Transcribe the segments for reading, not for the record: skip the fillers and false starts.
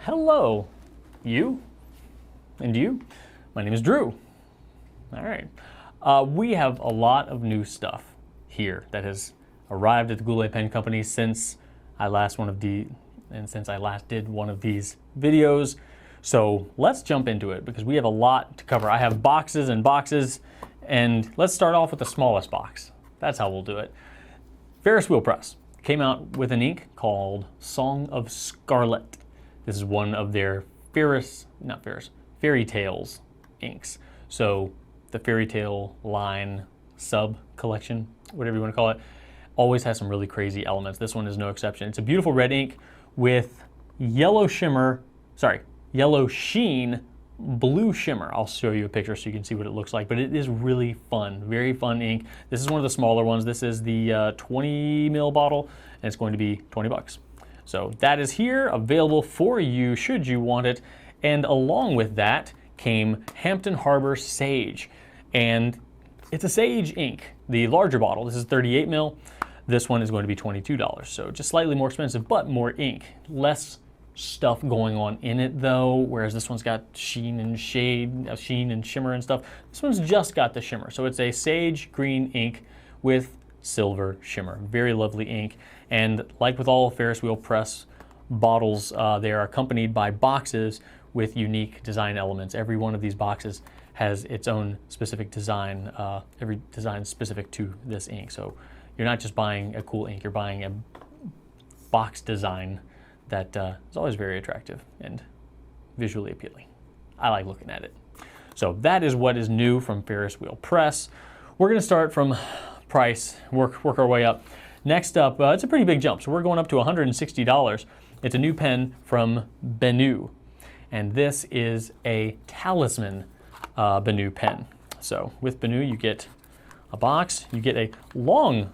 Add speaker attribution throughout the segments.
Speaker 1: hello, you and you. My name is Drew. All right. We have a lot of new stuff here that has arrived at the Goulet Pen Company since I last did one of these videos. So let's jump into it because we have a lot to cover. I have boxes and boxes, and let's start off with the smallest box. That's how we'll do it. Ferris Wheel Press came out with an ink called Song of Scarlet. This is one of their Fairy Tales inks. So the Fairy Tale line sub collection, whatever you want to call it, always has some really crazy elements. This one is no exception. It's a beautiful red ink with yellow sheen, blue shimmer. I'll show you a picture so you can see what it looks like, but it is really fun, very fun ink. This is one of the smaller ones. This is the 20 ml bottle, and it's going to be 20 bucks. So that is here, available for you should you want it. And along with that came Hampton Harbour Sage. And it's a Sage ink. The larger bottle, this is 38 ml. This one is going to be $22. So just slightly more expensive, but more ink. Less stuff going on in it though, whereas this one's got sheen and shade, sheen and shimmer and stuff. This one's just got the shimmer. So it's a sage green ink with silver shimmer. Very lovely ink. And like with all Ferris Wheel Press bottles, they are accompanied by boxes with unique design elements. Every one of these boxes has its own specific design, every design specific to this ink. So you're not just buying a cool ink, you're buying a box design that is always very attractive and visually appealing. I like looking at it. So that is what is new from Ferris Wheel Press. We're gonna start from price, work our way up. Next up, it's a pretty big jump. So we're going up to $160. It's a new pen from BENU. And this is a Talisman BENU pen. So with BENU, you get a box, you get a long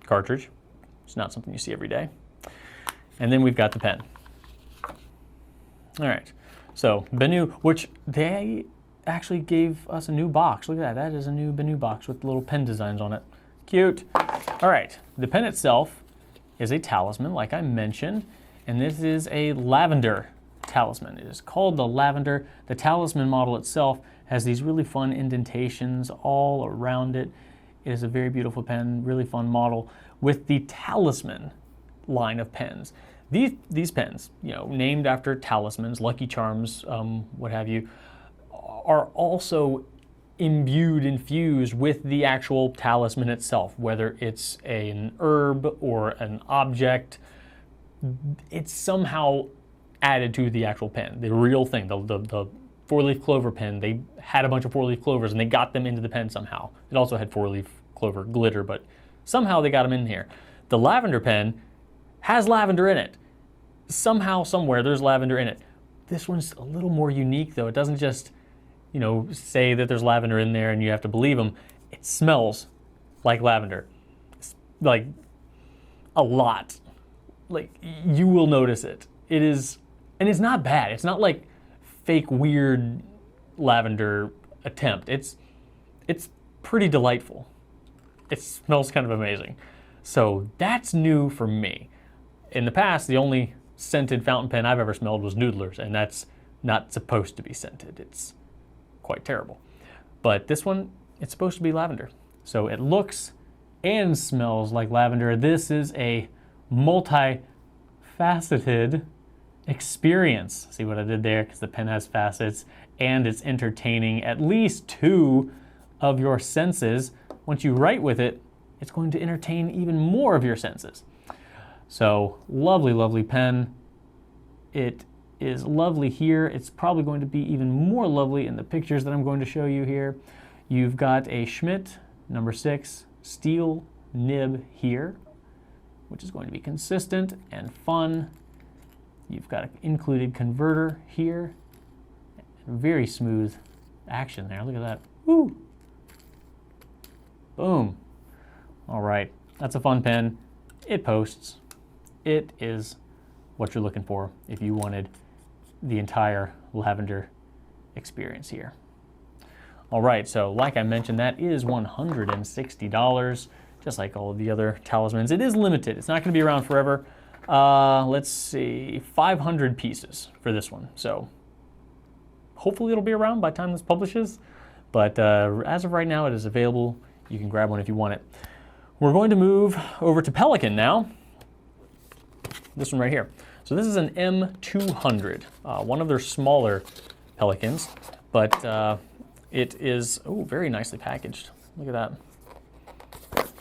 Speaker 1: cartridge. It's not something you see every day. And then we've got the pen. All right, so BENU, which they actually gave us a new box. Look at that, that is a new BENU box with little pen designs on it. Cute. All right, the pen itself is a Talisman, like I mentioned, and this is a Lavender Talisman. It is called the Lavender. The Talisman model itself has these really fun indentations all around it. It is a very beautiful pen, really fun model with the Talisman line of pens. These pens, you know, named after talismans, Lucky Charms, what have you, are also infused with the actual talisman itself, whether it's an herb or an object. It's somehow added to the actual pen, the real thing, the four-leaf clover pen. They had a bunch of four-leaf clovers and they got them into the pen somehow. It also had four-leaf clover glitter, but somehow they got them in here. The Lavender pen has lavender in it. Somehow, somewhere, there's lavender in it. This one's a little more unique though. It doesn't just, you know, say that there's lavender in there and you have to believe them. It smells like lavender. It's like a lot. Like, you will notice it. It is, and it's not bad. It's not like fake weird lavender attempt. It's pretty delightful. It smells kind of amazing. So that's new for me. In the past, the only scented fountain pen I've ever smelled was Noodler's, and that's not supposed to be scented. It's quite terrible. But this one, it's supposed to be lavender. So it looks and smells like lavender. This is a multi-faceted experience. See what I did there? Because the pen has facets, and it's entertaining at least two of your senses. Once you write with it, it's going to entertain even more of your senses. So lovely, lovely pen. It is lovely here. It's probably going to be even more lovely in the pictures that I'm going to show you here. You've got a Schmidt number 6 steel nib here, which is going to be consistent and fun. You've got an included converter here. Very smooth action there. Look at that. Woo! Boom. All right, that's a fun pen. It posts. It is what you're looking for if you wanted the entire lavender experience here. All right, so like I mentioned, that is $160, just like all of the other talismans. It is limited. It's not going to be around forever. Let's see, 500 pieces for this one. So hopefully it'll be around by the time this publishes. But as of right now, it is available. You can grab one if you want it. We're going to move over to Pelikan now. This one right here. So this is an M200, one of their smaller Pelikans, but it is, oh, very nicely packaged. Look at that.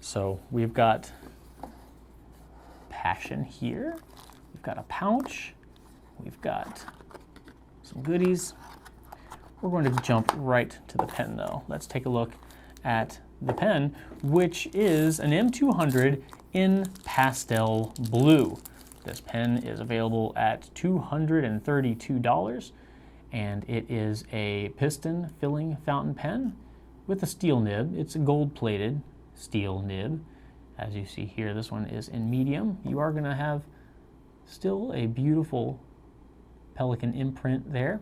Speaker 1: So we've got passion here. We've got a pouch. We've got some goodies. We're going to jump right to the pen though. Let's take a look at the pen, which is an M200 in Pastel-Blue. This pen is available at $232, and it is a piston filling fountain pen with a steel nib. It's a gold-plated steel nib. As you see here, this one is in medium. You are going to have still a beautiful Pelikan imprint there,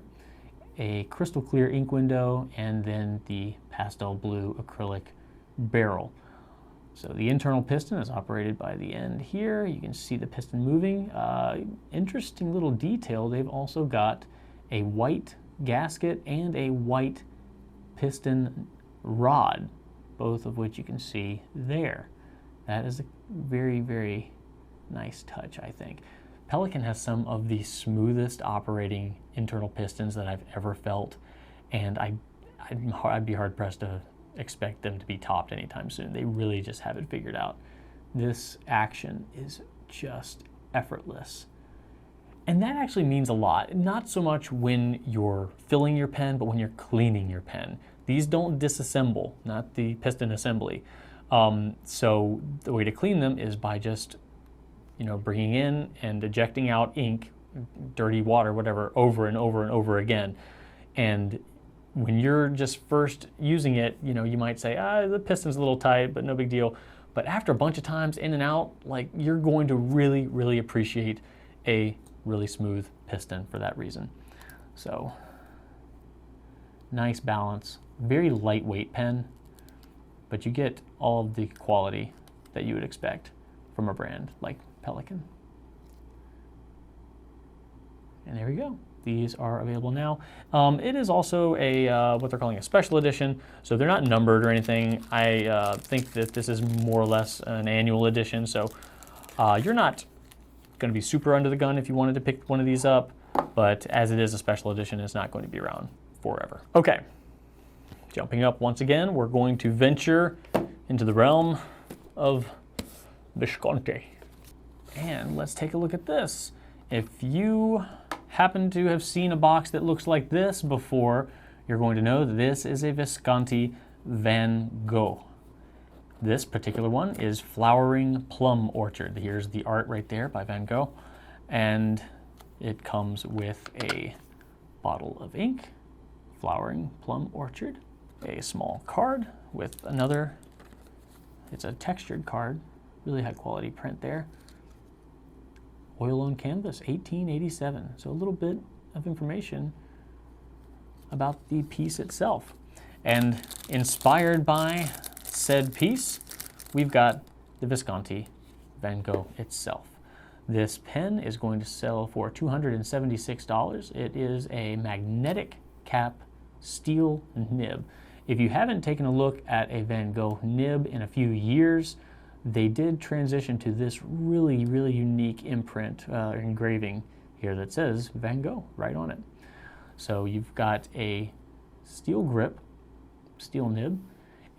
Speaker 1: a crystal clear ink window, and then the Pastel-Blue acrylic barrel. So the internal piston is operated by the end here. You can see the piston moving. Interesting little detail, they've also got a white gasket and a white piston rod, both of which you can see there. That is a very, very nice touch, I think. Pelikan has some of the smoothest operating internal pistons that I've ever felt, and I'd be hard-pressed to expect them to be topped anytime soon. They really just have it figured out. This action is just effortless. And that actually means a lot, not so much when you're filling your pen, but when you're cleaning your pen. These don't disassemble, not the piston assembly. So the way to clean them is by just, bringing in and ejecting out ink, dirty water, whatever, over and over and over again. And when you're just first using it, you might say, the piston's a little tight, but no big deal. But after a bunch of times in and out, you're going to really, really appreciate a really smooth piston for that reason. So, nice balance, very lightweight pen, but you get all of the quality that you would expect from a brand like Pelikan. And there we go. These are available now. It is also a what they're calling a special edition, so they're not numbered or anything. I think that this is more or less an annual edition, so you're not going to be super under the gun if you wanted to pick one of these up, but as it is a special edition, it's not going to be around forever. Okay, jumping up once again, we're going to venture into the realm of Visconti. And let's take a look at this. If you happen to have seen a box that looks like this before, you're going to know that this is a Visconti Van Gogh. This particular one is Flowering Plum Orchard. Here's the art right there by Van Gogh. And it comes with a bottle of ink, Flowering Plum Orchard, a small card with another, it's a textured card, really high quality print there. Oil on canvas, 1887. So a little bit of information about the piece itself. And inspired by said piece, we've got the Visconti Van Gogh itself. This pen is going to sell for $276. It is a magnetic cap steel nib. If you haven't taken a look at a Van Gogh nib in a few years, they did transition to this really, really unique imprint, engraving here that says Van Gogh right on it. So you've got a steel grip, steel nib,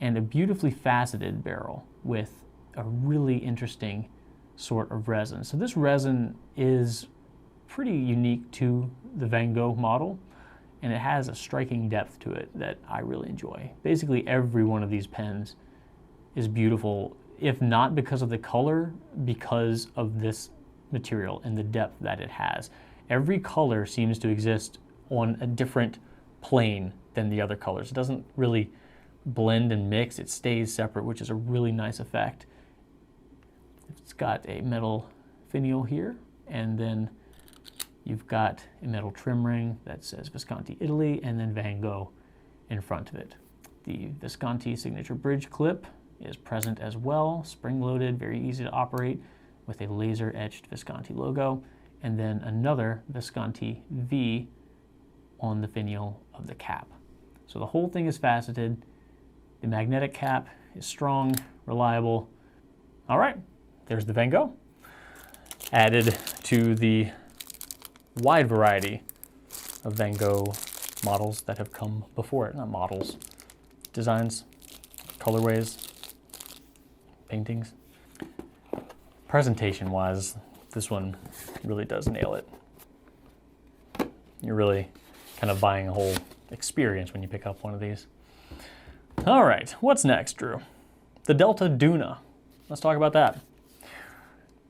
Speaker 1: and a beautifully faceted barrel with a really interesting sort of resin. So this resin is pretty unique to the Van Gogh model, and it has a striking depth to it that I really enjoy. Basically every one of these pens is beautiful, if not because of the color, because of this material and the depth that it has. Every color seems to exist on a different plane than the other colors. It doesn't really blend and mix, it stays separate, which is a really nice effect. It's got a metal finial here, and then you've got a metal trim ring that says Visconti Italy, and then Van Gogh in front of it. The Visconti signature bridge clip is present as well, spring-loaded, very easy to operate with a laser-etched Visconti logo, and then another Visconti V on the finial of the cap. So the whole thing is faceted. The magnetic cap is strong, reliable. All right, there's the Van Gogh. Added to the wide variety of Van Gogh models that have come before it. Not models, designs, colorways, paintings. Presentation-wise, this one really does nail it. You're really kind of buying a whole experience when you pick up one of these. All right, what's next, Drew? The Delta Duna. Let's talk about that.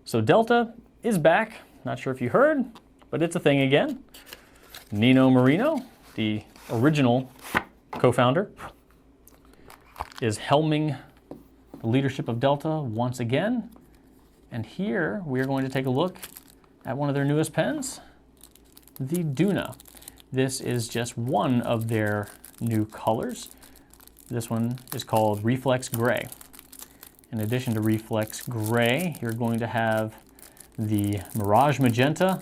Speaker 1: So Delta is back. Not sure if you heard, but it's a thing again. Nino Marino, the original co-founder, is helming the leadership of Delta once again. And here we are going to take a look at one of their newest pens, the Duna. This is just one of their new colors. This one is called Reflex Gray. In addition to Reflex Gray, you're going to have the Mirage Magenta,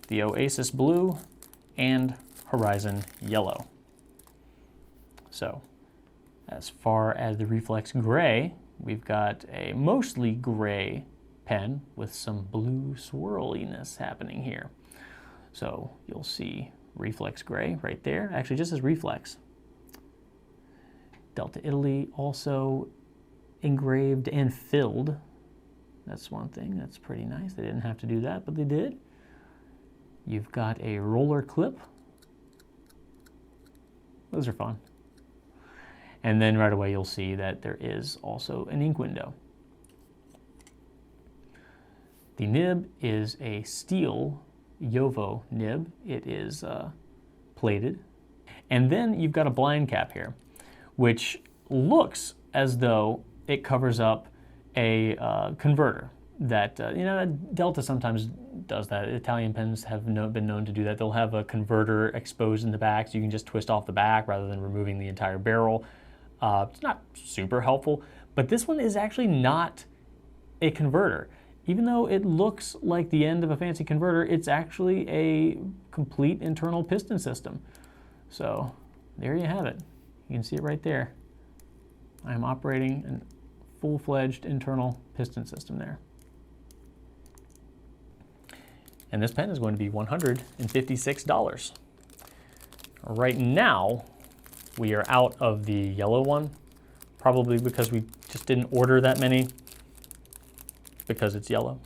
Speaker 1: the Oasis Blue, and Horizon Yellow. So, as far as the Reflex Gray, we've got a mostly gray pen with some blue swirliness happening here. So you'll see Reflex Gray right there. Actually, just as Reflex. Delta Italy also engraved and filled. That's one thing. That's pretty nice. They didn't have to do that, but they did. You've got a roller clip. Those are fun. And then right away you'll see that there is also an ink window. The nib is a steel Jowo nib. It is plated. And then you've got a blind cap here, which looks as though it covers up a converter. That, that Delta sometimes does that. Italian pens have been known to do that. They'll have a converter exposed in the back, so you can just twist off the back rather than removing the entire barrel. It's not super helpful, but this one is actually not a converter. Even though it looks like the end of a fancy converter, it's actually a complete internal piston system. So there you have it. You can see it right there. I'm operating a full-fledged internal piston system there. And this pen is going to be $156. Right now, we are out of the yellow one, probably because we just didn't order that many because it's yellow.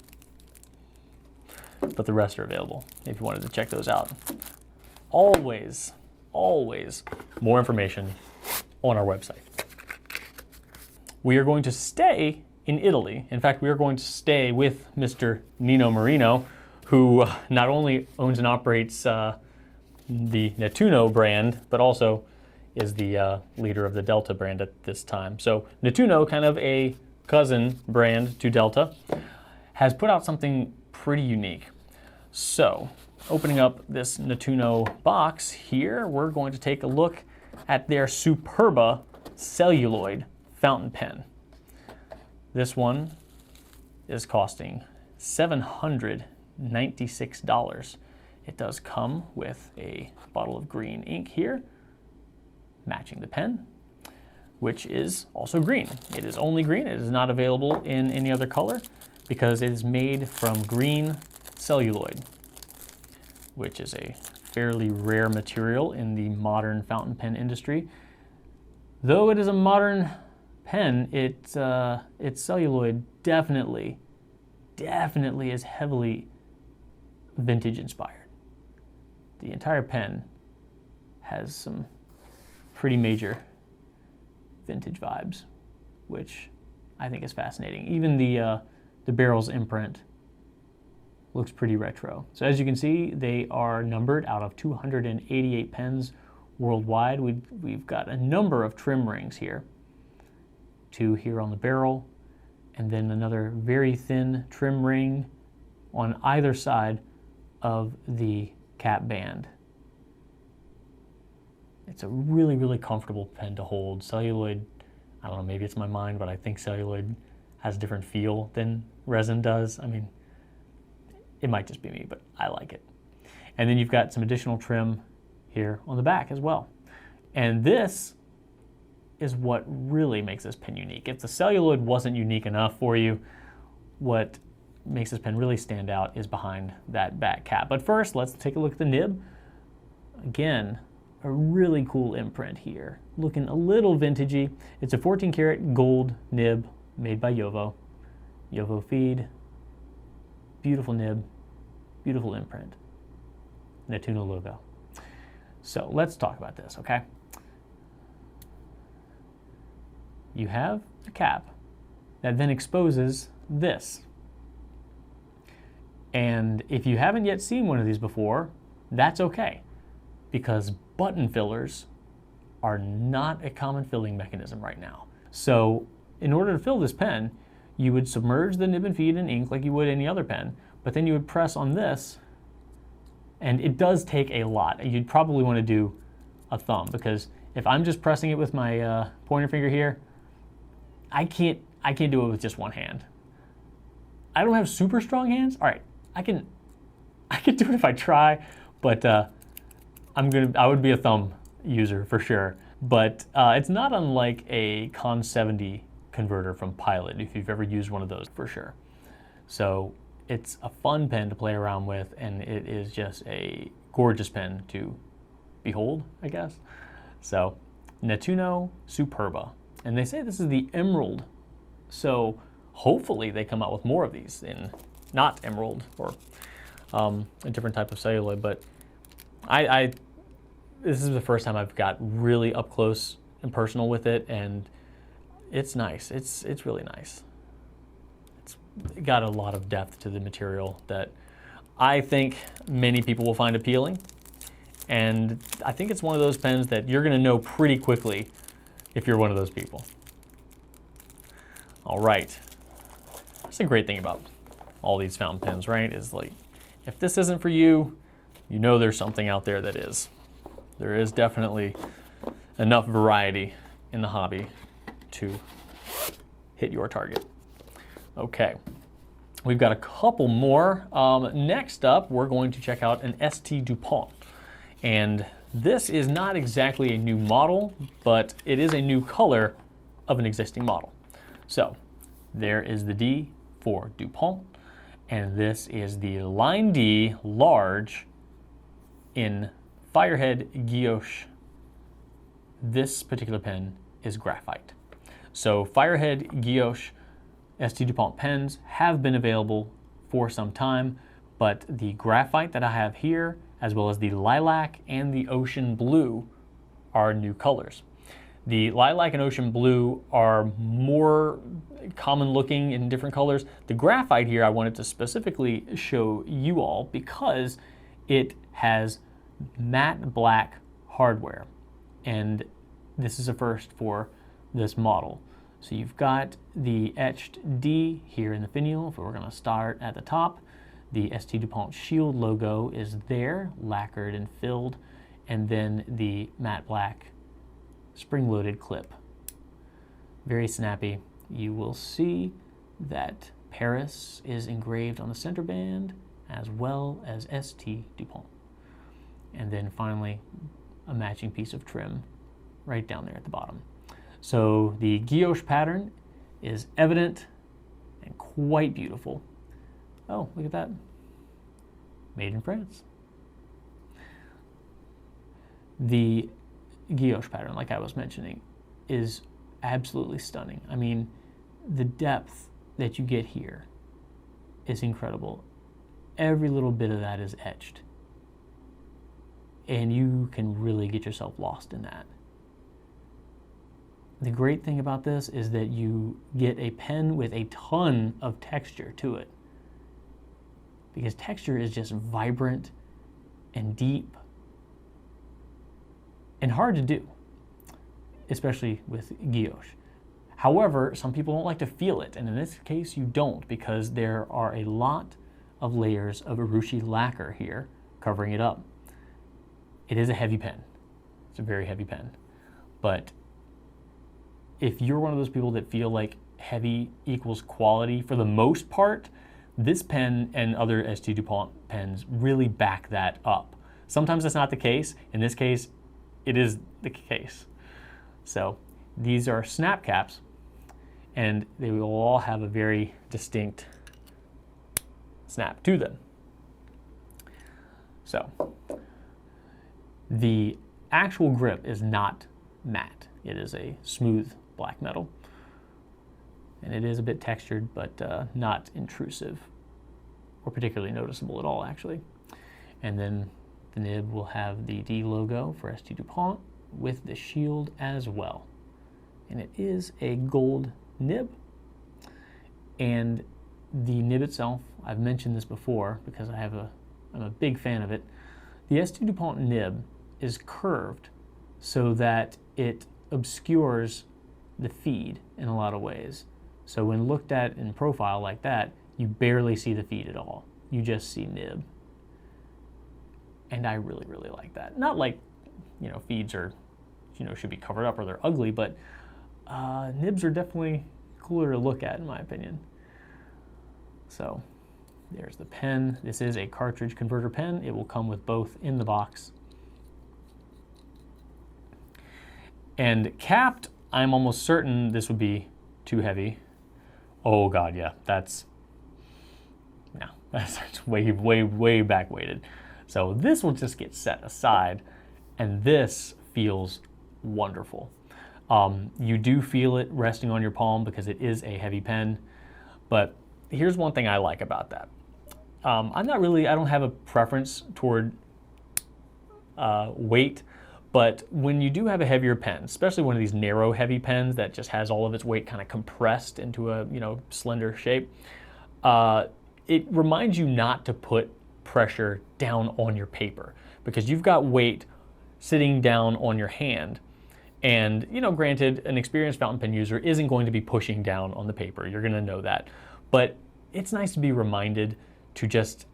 Speaker 1: But the rest are available if you wanted to check those out. Always, always more information on our website. We are going to stay in Italy. In fact, we are going to stay with Mr. Nino Marino, who not only owns and operates the Nettuno brand, but also is the leader of the Delta brand at this time. So Nettuno, kind of a cousin brand to Delta, has put out something pretty unique. So opening up this Nettuno box here, we're going to take a look at their Superba celluloid fountain pen. This one is costing $796. It does come with a bottle of green ink here, matching the pen, which is also green. It is only green. It is not available in any other color because it is made from green celluloid, which is a fairly rare material in the modern fountain pen industry. Though it is a modern pen, its celluloid definitely is heavily vintage inspired. The entire pen has some pretty major vintage vibes, which I think is fascinating. Even the barrel's imprint looks pretty retro. So as you can see, they are numbered out of 288 pens worldwide. We've got a number of trim rings here. 2 here on the barrel, and then another very thin trim ring on either side of the cap band. It's a really, really comfortable pen to hold. Celluloid, I don't know, maybe it's my mind, but I think celluloid has a different feel than resin does. I mean, it might just be me, but I like it. And then you've got some additional trim here on the back as well. And this is what really makes this pen unique. If the celluloid wasn't unique enough for you, what makes this pen really stand out is behind that back cap. But first, let's take a look at the nib. Again, a really cool imprint here, looking a little vintagey. It's a 14 karat gold nib made by Jowo. Jowo feed, beautiful nib, beautiful imprint. Nettuno logo. So let's talk about this, okay? You have a cap that then exposes this. And if you haven't yet seen one of these before, that's okay, because button fillers are not a common filling mechanism right now. So in order to fill this pen, you would submerge the nib and feed in ink like you would any other pen, but then you would press on this, and it does take a lot. You'd probably want to do a thumb, because if I'm just pressing it with my pointer finger here, I can't do it with just one hand. I don't have super strong hands. All right, I can do it if I try, but I would be a thumb user for sure. But it's not unlike a Con 70 converter from Pilot, if you've ever used one of those, for sure. So it's a fun pen to play around with, and it is just a gorgeous pen to behold, I guess. So Nettuno Superba. And they say this is the emerald. So hopefully they come out with more of these in not emerald or a different type of celluloid. But this is the first time I've got really up close and personal with it, and it's nice. It's really nice. It's got a lot of depth to the material that I think many people will find appealing. And I think it's one of those pens that you're going to know pretty quickly if you're one of those people. All right. That's a great thing about all these fountain pens, right? Is like, if this isn't for you, you know there's something out there that is. There is definitely enough variety in the hobby to hit your target. Okay. We've got a couple more. Next up, we're going to check out an ST Dupont. And this is not exactly a new model, but it is a new color of an existing model. So there is the D for Dupont, and this is the Line D large in Firehead Guilloche. This particular pen is graphite. So Firehead Guilloche ST Dupont pens have been available for some time, but the graphite that I have here, as well as the lilac and the ocean blue, are new colors. The lilac and ocean blue are more common looking in different colors. The graphite here I wanted to specifically show you all because it has matte black hardware, and this is a first for this model. So you've got the etched D here in the finial, if we're going to start at the top. The ST Dupont Shield logo is there, lacquered and filled, and then the matte black spring-loaded clip. Very snappy. You will see that Paris is engraved on the center band, as well as ST Dupont. And then finally, a matching piece of trim right down there at the bottom. So the guilloche pattern is evident and quite beautiful. Oh, look at that. Made in France. The guilloche pattern, like I was mentioning, is absolutely stunning. I mean, the depth that you get here is incredible. Every little bit of that is etched. And you can really get yourself lost in that. The great thing about this is that you get a pen with a ton of texture to it. Because texture is just vibrant and deep and hard to do, especially with guilloche. However, some people don't like to feel it, and in this case you don't, because there are a lot of layers of urushi lacquer here covering it up. It is a heavy pen. It's a very heavy pen. But if you're one of those people that feel like heavy equals quality, for the most part, this pen and other ST Dupont pens really back that up. Sometimes that's not the case. In this case, it is the case. So these are snap caps, and they will all have a very distinct snap to them. So the actual grip is not matte. It is a smooth black metal. And it is a bit textured, but not intrusive or particularly noticeable at all, actually. And then the nib will have the D logo for ST Dupont with the shield as well. And it is a gold nib. And the nib itself, I've mentioned this before because I'm a big fan of it. The ST Dupont nib is curved so that it obscures the feed in a lot of ways. So when looked at in profile like that, you barely see the feed at all. You just see nib. And I really, really like that. Not like, feeds are, should be covered up or they're ugly, but nibs are definitely cooler to look at in my opinion. So there's the pen. This is a cartridge converter pen. It will come with both in the box. And capped, I'm almost certain this would be too heavy. Oh God, yeah, that's way, way, way back weighted. So this will just get set aside, and this feels wonderful. You do feel it resting on your palm because it is a heavy pen, but here's one thing I like about that. I don't have a preference toward weight, but when you do have a heavier pen, especially one of these narrow heavy pens that just has all of its weight kind of compressed into a slender shape, it reminds you not to put pressure down on your paper because you've got weight sitting down on your hand. And granted, an experienced fountain pen user isn't going to be pushing down on the paper. You're going to know that. But it's nice to be reminded to just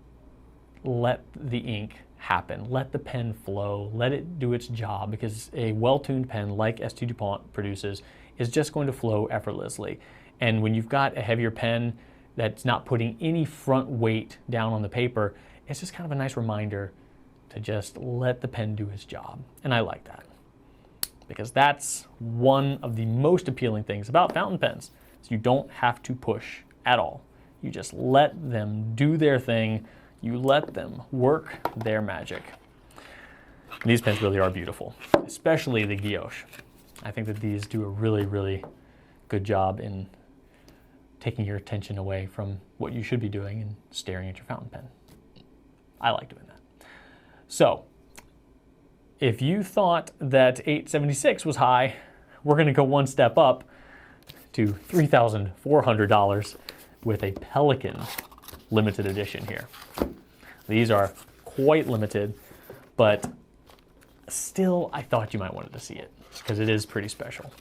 Speaker 1: let the ink happen, let the pen flow, let it do its job, because a well-tuned pen like ST Dupont produces is just going to flow effortlessly. And when you've got a heavier pen that's not putting any front weight down on the paper, it's just kind of a nice reminder to just let the pen do its job. And I like that, because that's one of the most appealing things about fountain pens. So you don't have to push at all. You just let them do their thing. You let them work their magic. And these pens really are beautiful, especially the Guilloche. I think that these do a really, really good job in taking your attention away from what you should be doing and staring at your fountain pen. I like doing that. So, if you thought that $876 was high, we're going to go one step up to $3,400 with a Pelikan limited edition here. These are quite limited, but still I thought you might want to see it because it is pretty special.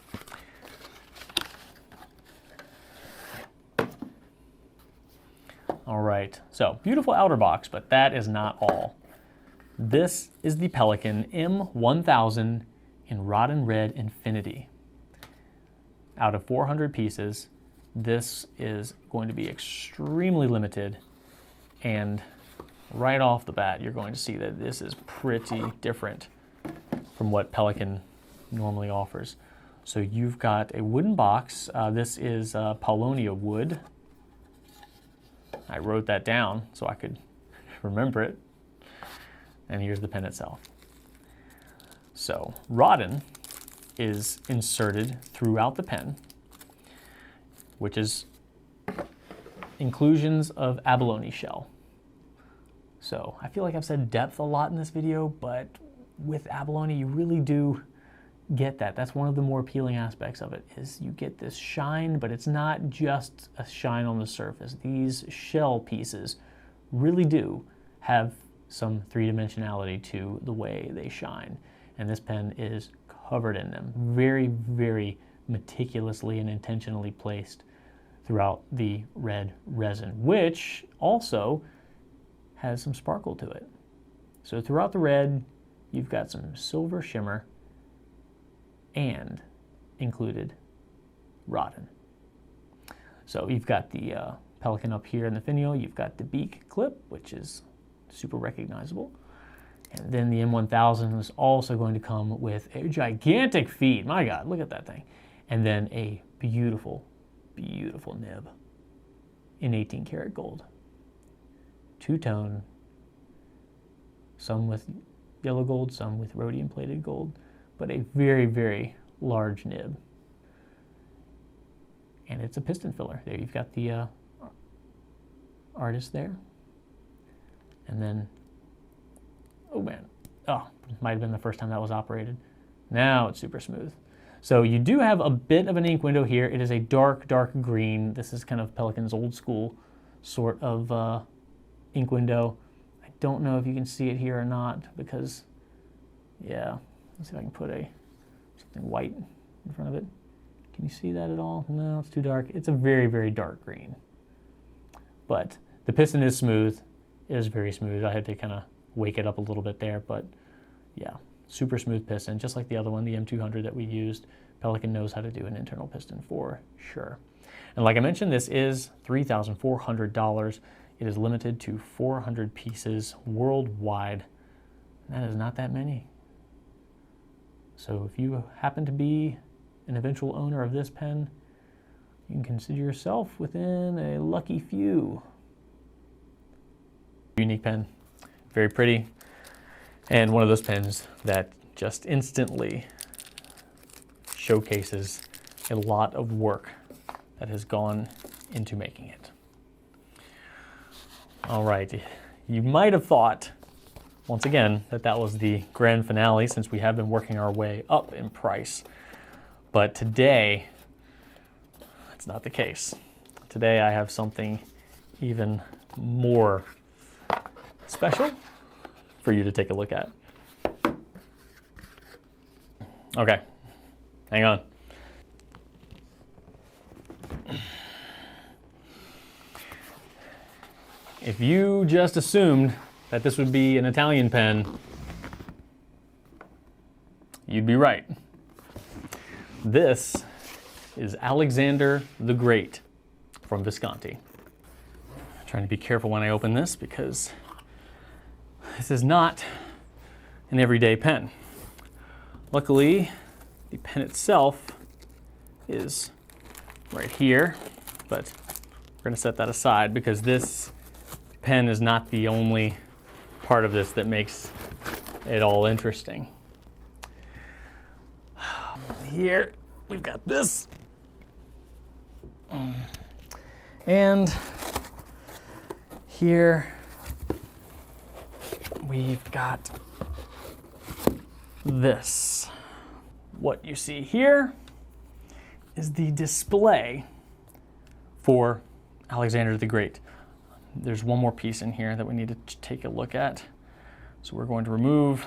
Speaker 1: All right, so beautiful outer box, but that is not all. This is the Pelikan M1000 in Raden Red Infinity. Out of 400 pieces, this is going to be extremely limited, and right off the bat, you're going to see that this is pretty different from what Pelikan normally offers. So you've got a wooden box. This is Paulownia wood. I wrote that down so I could remember it. And here's the pen itself. So Raden is inserted throughout the pen, which is inclusions of abalone shell. So I feel like I've said depth a lot in this video, but with abalone, you really do get that. That's one of the more appealing aspects of it, is you get this shine, but it's not just a shine on the surface. These shell pieces really do have some three-dimensionality to the way they shine. And this pen is covered in them. Very, very meticulously and intentionally placed throughout the red resin, which also has some sparkle to it. So throughout the red, you've got some silver shimmer, and included Raden. So you've got the Pelikan up here in the finial. You've got the beak clip, which is super recognizable. And then the M1000 is also going to come with a gigantic feed. My God, look at that thing. And then a beautiful, beautiful nib in 18 karat gold. Two-tone, some with yellow gold, some with rhodium plated gold, but a very, very large nib. And it's a piston filler. There you've got the artist there. And then, oh man, might have been the first time that was operated. Now it's super smooth. So you do have a bit of an ink window here. It is a dark, dark green. This is kind of Pelikan's old school sort of ink window. I don't know if you can see it here or not because, yeah, let's see if I can put something white in front of it. Can you see that at all? No, it's too dark. It's a very, very dark green. But the piston is smooth. It is very smooth. I had to kind of wake it up a little bit there, but yeah, super smooth piston, just like the other one, the M200 that we used. Pelikan knows how to do an internal piston for sure. And like I mentioned, this is $3,400. It is limited to 400 pieces worldwide. That is not that many. So if you happen to be an eventual owner of this pen, you can consider yourself within a lucky few. Unique pen, very pretty, and one of those pens that just instantly showcases a lot of work that has gone into making it. All right, you might have thought, once again, that was the grand finale since we have been working our way up in price. But today, that's not the case. Today I have something even more special for you to take a look at. Okay, hang on. If you just assumed that this would be an Italian pen, you'd be right. This is Alexander the Great from Visconti. I'm trying to be careful when I open this because this is not an everyday pen. Luckily, the pen itself is right here, but we're going to set that aside because this pen is not the only part of this that makes it all interesting. Here we've got this, and here we've got this. What you see here is the display for Alexander the Great. There's one more piece in here that we need to take a look at. So we're going to remove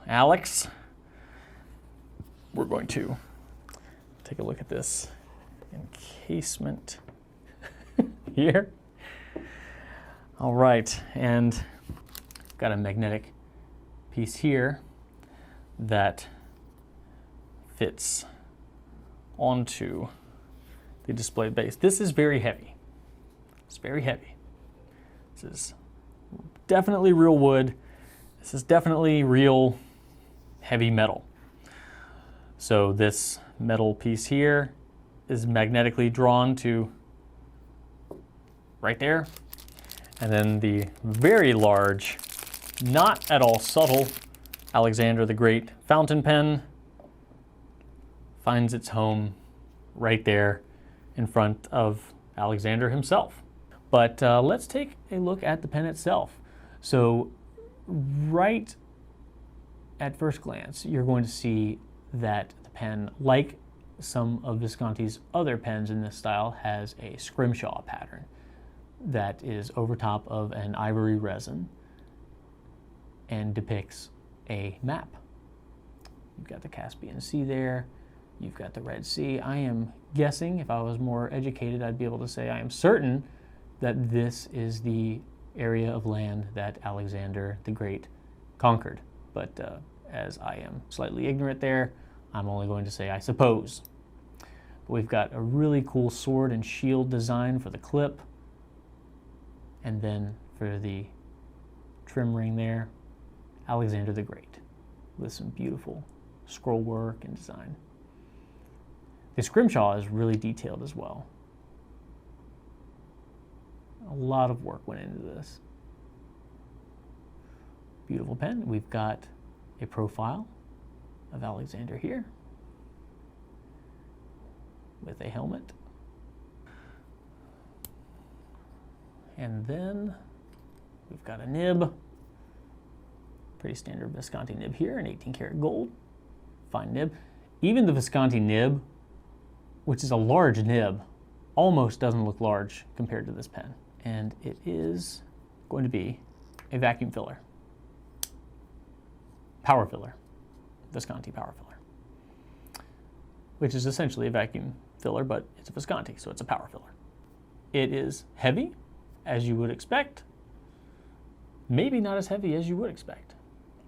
Speaker 1: Alex. We're going to take a look at this encasement here. All right, and got a magnetic piece here that fits onto the display base. This is very heavy. It's very heavy. This is definitely real wood. This is definitely real heavy metal. So this metal piece here is magnetically drawn to right there. And then the very large, not at all subtle, Alexander the Great fountain pen finds its home right there in front of Alexander himself. But let's take a look at the pen itself. So right at first glance, you're going to see that the pen, like some of Visconti's other pens in this style, has a scrimshaw pattern that is over top of an ivory resin and depicts a map. You've got the Caspian Sea there, you've got the Red Sea. I am guessing, if I was more educated, I'd be able to say I am certain that this is the area of land that Alexander the Great conquered. But as I am slightly ignorant there, I'm only going to say I suppose. But we've got a really cool sword and shield design for the clip. And then for the trim ring there, Alexander the Great, with some beautiful scroll work and design. The scrimshaw is really detailed as well. A lot of work went into this. Beautiful pen. We've got a profile of Alexander here with a helmet. And then we've got a nib. Pretty standard Visconti nib here, an 18 karat gold. Fine nib. Even the Visconti nib, which is a large nib, almost doesn't look large compared to this pen. And it is going to be a vacuum filler. Power filler. Visconti power filler. Which is essentially a vacuum filler, but it's a Visconti, so it's a power filler. It is heavy, as you would expect. Maybe not as heavy as you would expect.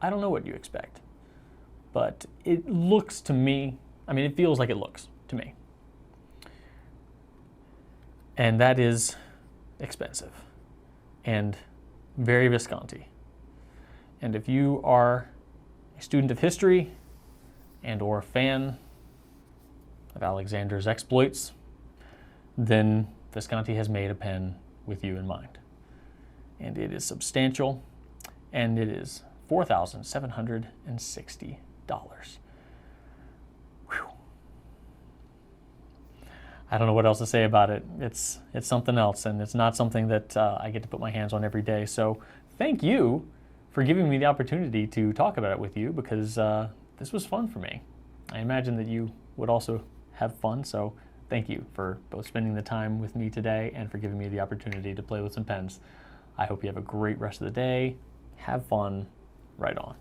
Speaker 1: I don't know what you expect. But it looks to me, I mean, it feels like it looks to me. And that is expensive and very Visconti. And if you are a student of history and or a fan of Alexander's exploits, then Visconti has made a pen with you in mind. And it is substantial, and it is $4,760. Whew. I don't know what else to say about it. It's something else, and it's not something that I get to put my hands on every day. So thank you for giving me the opportunity to talk about it with you, because this was fun for me. I imagine that you would also have fun, so thank you for both spending the time with me today and for giving me the opportunity to play with some pens. I hope you have a great rest of the day. Have fun. Right on.